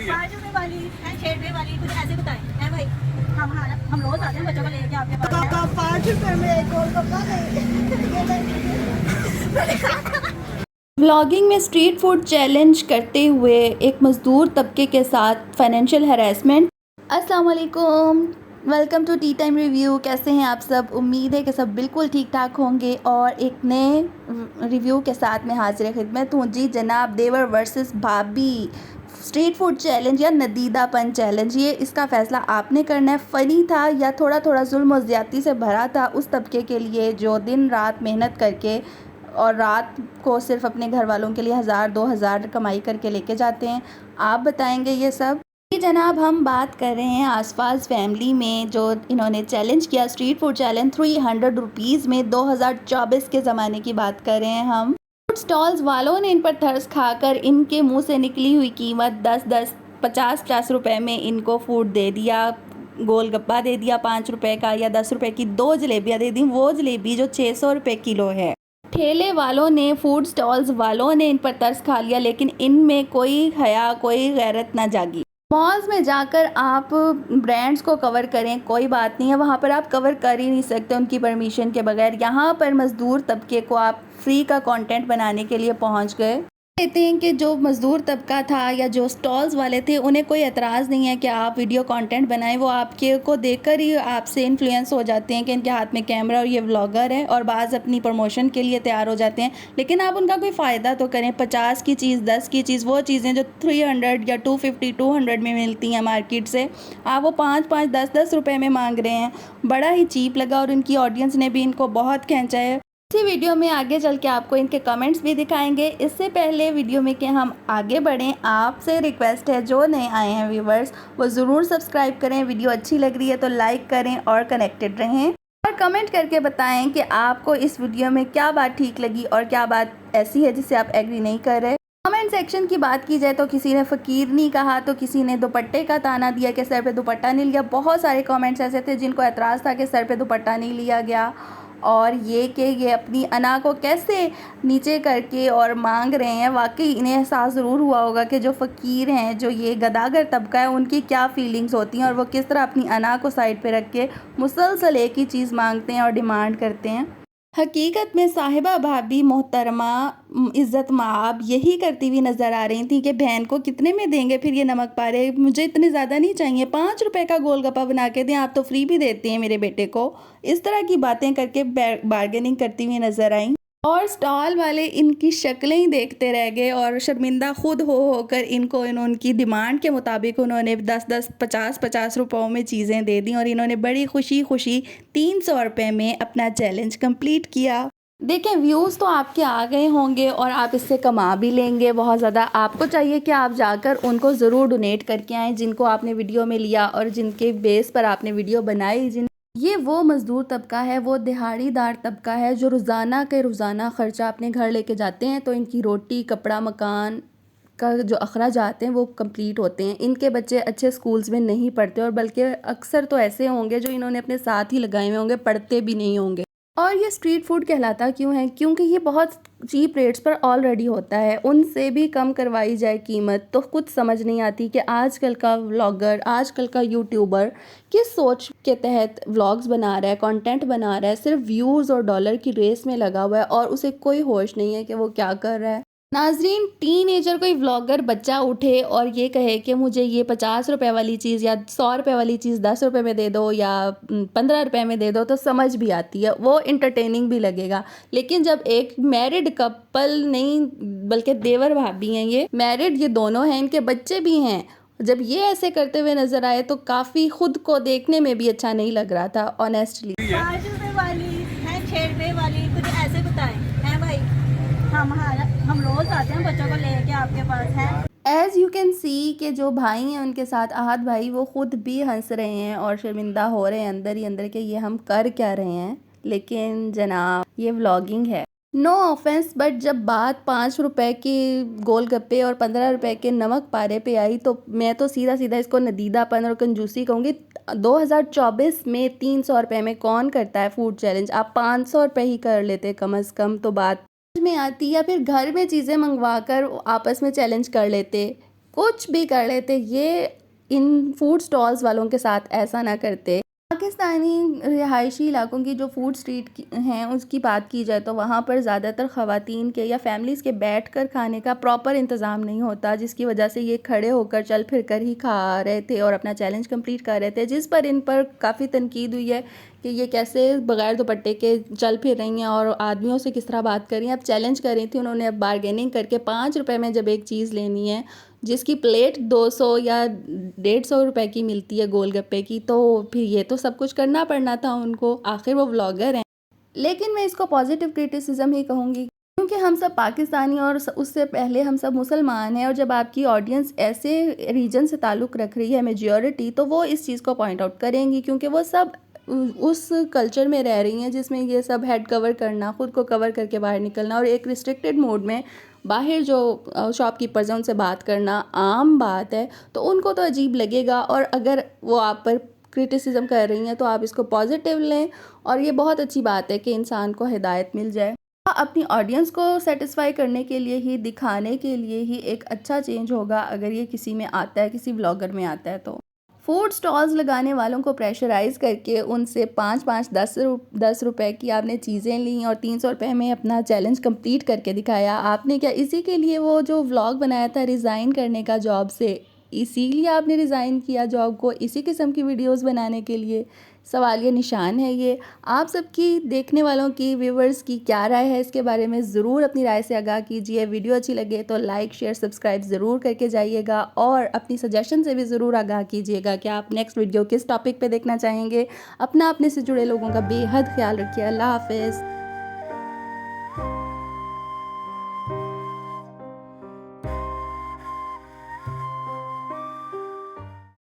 5 रुपए वाली है, 6 रुपए वाली, कुछ ऐसे बताएं है भाई। हम रोज आते हैं बच्चों को लेके आपके पास। 5 रुपए में एक गोलगप्पा व्लॉगिंग में स्ट्रीट फूड चैलेंज करते हुए एक मज़दूर तबके के साथ फाइनेंशियल हरासमेंट। अस्सलाम वालेकुम, welcome to tea time review. कैसे हैं आप सब? उम्मीद है कि सब बिल्कुल ठीक ठाक होंगे और एक नए रिव्यू के साथ मैं हाजिर खिदमत हूँ। जी जनाब, देवर वर्सेस भाभी स्ट्रीट फूड चैलेंज या नदीदापन चैलेंज, ये इसका फ़ैसला आपने करना है। फ़नी था या थोड़ा थोड़ा जुल्म और ज़्यादती से भरा था उस तबके के लिए जो दिन रात मेहनत करके और रात को सिर्फ अपने घर वालों के लिए 1000-2000 कमाई करके लेके जाते हैं। आप बताएंगे ये सब? जी जनाब, हम बात कर रहे हैं आसपास फैमिली में जो इन्होंने चैलेंज किया, स्ट्रीट फूड चैलेंज 300 रुपीज़ में 2024 के ज़माने की बात कर रहे हैं हम। फूड स्टॉल्स वालों ने इन पर तरस खाकर इनके मुंह से निकली हुई कीमत 10-10, 50-50 रुपए में इनको फूड दे दिया। गोलगप्पा दे दिया 5 रुपए का, या 10 रुपए की 2 जलेबियाँ दे दी, वो जलेबी जो 600 रुपए किलो है। ठेले वालों ने, फूड स्टॉल्स वालों ने इन पर तरस खा लिया, लेकिन इनमें कोई हया, कोई गैरत ना जागी। मॉल्स में जाकर आप ब्रांड्स को कवर करें, कोई बात नहीं है, वहाँ पर आप कवर कर ही नहीं सकते उनकी परमिशन के बगैर। यहाँ पर मज़दूर तबके को आप फ्री का कंटेंट बनाने के लिए पहुँच गए। कहते हैं कि जो मज़दूर तबका था या जो स्टॉल्स वाले थे उन्हें कोई एतराज़ नहीं है कि आप वीडियो कंटेंट बनाएं। वो आपके को देखकर ही आपसे इन्फ्लुएंस हो जाते हैं कि इनके हाथ में कैमरा और ये व्लॉगर है, और बाज़ अपनी प्रमोशन के लिए तैयार हो जाते हैं। लेकिन आप उनका कोई फ़ायदा तो करें। 50 की चीज़, 10 की चीज़, वो चीज़ें जो 300 या 250-200 में मिलती हैं मार्केट से, आप वो 5-5, 10-10 रुपये में मांग रहे हैं। बड़ा ही चीप लगा और उनकी ऑडियंस ने भी इनको बहुत खींचा है। इसी वीडियो में आगे चल के आपको इनके कमेंट्स भी दिखाएंगे। इससे पहले वीडियो में कि हम आगे बढ़ें, आपसे रिक्वेस्ट है जो नए आए हैं व्यूवर्स, वो ज़रूर सब्सक्राइब करें। वीडियो अच्छी लग रही है तो लाइक करें और कनेक्टेड रहें, और कमेंट करके बताएं कि आपको इस वीडियो में क्या बात ठीक लगी और क्या बात ऐसी है जिससे आप एग्री नहीं कर रहे। कमेंट सेक्शन की बात की जाए तो किसी ने फ़कीर नहीं कहा, तो किसी ने दुपट्टे का ताना दिया कि सर पे दुपट्टा नहीं लिया। बहुत सारे कमेंट्स ऐसे थे जिनको एतराज़ था कि सर पे दुपट्टा नहीं लिया गया, और ये कि ये अपनी अना को कैसे नीचे करके और मांग रहे हैं। वाकई इन्हें एहसास ज़रूर हुआ होगा कि जो फ़कीर हैं, जो ये गदागर तबका है, उनकी क्या फीलिंग्स होती हैं और वो किस तरह अपनी अना को साइड पे रख के मुसलसल एक ही चीज़ मांगते हैं और डिमांड करते हैं। हकीकत में साहिबा भाभी मोहतरमा इज़्ज़त माब यही करती हुई नज़र आ रही थी कि बहन को कितने में देंगे फिर ये नमक पारे, मुझे इतने ज़्यादा नहीं चाहिए, 5 रुपए का गोलगप्पा बना के दें, आप तो फ्री भी देते हैं मेरे बेटे को। इस तरह की बातें करके बार्गेनिंग करती हुई नज़र आई, और स्टॉल वाले इनकी शक्लें ही देखते रह गए और शर्मिंदा खुद हो होकर इनको उनकी डिमांड के मुताबिक उन्होंने 10-10, 50-50 रुपयों में चीज़ें दे दी, और इन्होंने बड़ी खुशी खुशी 300 रुपये में अपना चैलेंज कंप्लीट किया। देखें, व्यूज़ तो आपके आ गए होंगे और आप इससे कमा भी लेंगे बहुत ज़्यादा। आपको चाहिए कि आप जाकर उनको ज़रूर डोनेट करके आएँ जिनको आपने वीडियो में लिया और जिनके बेस पर आपने वीडियो बनाई। ये वो मज़दूर तबका है, वो दिहाड़ीदार तबका है जो रोज़ाना के रोज़ाना ख़र्चा अपने घर लेके जाते हैं, तो इनकी रोटी, कपड़ा, मकान का जो अखराजात हैं वो कंप्लीट होते हैं। इनके बच्चे अच्छे स्कूल्स में नहीं पढ़ते, और बल्कि अक्सर तो ऐसे होंगे जो इन्होंने अपने साथ ही लगाए हुए होंगे, पढ़ते भी नहीं होंगे। और ये स्ट्रीट फूड कहलाता क्यों है? क्योंकि ये बहुत चीप रेट्स पर ऑलरेडी होता है, उनसे भी कम करवाई जाए कीमत तो कुछ समझ नहीं आती कि आजकल का व्लॉगर, आजकल का यूट्यूबर किस सोच के तहत व्लॉग्स बना रहा है, कंटेंट बना रहा है। सिर्फ व्यूज़ और डॉलर की रेस में लगा हुआ है और उसे कोई होश नहीं है कि वो क्या कर रहा है। नाजरीन, टीनेजर कोई व्लॉगर बच्चा उठे और ये कहे कि मुझे ये 50 रुपए वाली चीज़ या 100 रुपए वाली चीज़ 10 रुपए में दे दो या 15 रुपए में दे दो, तो समझ भी आती है, वो इंटरटेनिंग भी लगेगा। लेकिन जब एक मैरिड कपल नहीं, बल्कि देवर भाभी हैं, ये मैरिड, ये दोनों हैं, इनके बच्चे भी हैं, जब ये ऐसे करते हुए नज़र आए तो काफ़ी खुद को देखने में भी अच्छा नहीं लग रहा था ऑनेस्टली। 5 रुपए वाली है, 6 रुपए वाली, कुछ ऐसे बताएं है भाई। हम रोज आते हैं बच्चों को लेके आपके पास है। एज़ यू कैन सी कि जो भाई हैं उनके साथ आहद भाई, वो ख़ुद भी हंस रहे हैं और शर्मिंदा हो रहे हैं अंदर ही अंदर कि ये हम कर क्या रहे हैं। लेकिन जनाब, ये व्लॉगिंग है, नो ऑफेंस, बट जब बात 5 रुपए के गोलगप्पे और 15 रुपए के नमक पारे पे आई तो मैं तो सीधा सीधा इसको नदीदापन और कंजूसी कहूँगी। 2024 में 300 रुपये में कौन करता है फूड चैलेंज? आप 500 रुपये ही कर लेते कम अज़ कम तो बात में आती, या फिर घर में चीज़ें मंगवा कर आपस में चैलेंज कर लेते। कुछ भी कर लेते, ये इन फूड स्टॉल्स वालों के साथ ऐसा ना करते। पाकिस्तानी रिहायशी इलाकों की जो फूड स्ट्रीट हैं उसकी बात की जाए तो वहाँ पर ज़्यादातर ख़वातीन के या फैमिलीज़ के बैठकर खाने का प्रॉपर इंतज़ाम नहीं होता, जिसकी वजह से ये खड़े होकर चल फिर कर ही खा रहे थे और अपना चैलेंज कंप्लीट कर रहे थे, जिस पर इन पर काफ़ी तनकीद हुई है कि ये कैसे बग़ैर दुपट्टे के चल फिर रही हैं और आदमियों से किस तरह बात कर रही हैं। अब चैलेंज कर रही थी उन्होंने, अब बारगेनिंग करके 5 रुपए में जब एक चीज़ लेनी है जिसकी प्लेट 200 या 150 रुपए की मिलती है गोलगप्पे की, तो फिर ये तो सब कुछ करना पड़ना था उनको, आखिर वो व्लॉगर हैं। लेकिन मैं इसको पॉजिटिव क्रिटिसिज्म ही कहूँगी, क्योंकि हम सब पाकिस्तानी और उससे पहले हम सब मुसलमान हैं, और जब आपकी ऑडियंस ऐसे रीजन से ताल्लुक़ रख रही है मेजॉरिटी, तो वो इस चीज़ को पॉइंट आउट करेंगी, क्योंकि वो सब उस कल्चर में रह रही हैं जिसमें ये सब हेड कवर करना, ख़ुद को कवर करके बाहर निकलना और एक रिस्ट्रिक्टेड मोड में बाहर जो शॉपकीपर्स हैं उनसे बात करना आम बात है। तो उनको तो अजीब लगेगा, और अगर वो आप पर क्रिटिसिज्म कर रही हैं तो आप इसको पॉजिटिव लें, और ये बहुत अच्छी बात है कि इंसान को हिदायत मिल जाए। अपनी ऑडियंस को सेटिस्फाई करने के लिए ही, दिखाने के लिए ही एक अच्छा चेंज होगा अगर ये किसी में आता है, किसी व्लॉगर में आता है। तो फूड स्टॉल्स लगाने वालों को प्रेशराइज़ करके उनसे 5-5, 10 रुपए की आपने चीज़ें ली और 300 रुपए में अपना चैलेंज कंप्लीट करके दिखाया। आपने क्या इसी के लिए वो जो व्लॉग बनाया था रिज़ाइन करने का जॉब से, इसीलिए आपने रिज़ाइन किया जॉब को, इसी किस्म की वीडियोस बनाने के लिए? सवालिया निशान है ये। आप सबकी, देखने वालों की, व्यूवर्स की क्या राय है इसके बारे में ज़रूर अपनी राय से आगाह कीजिए। वीडियो अच्छी लगे तो लाइक, शेयर, सब्सक्राइब ज़रूर करके जाइएगा, और अपनी सजेशन से भी ज़रूर आगाह कीजिएगा कि आप नेक्स्ट वीडियो किस टॉपिक पे देखना चाहेंगे। अपने से जुड़े लोगों का बेहद ख्याल रखिए। अल्लाह हाफ़िज़।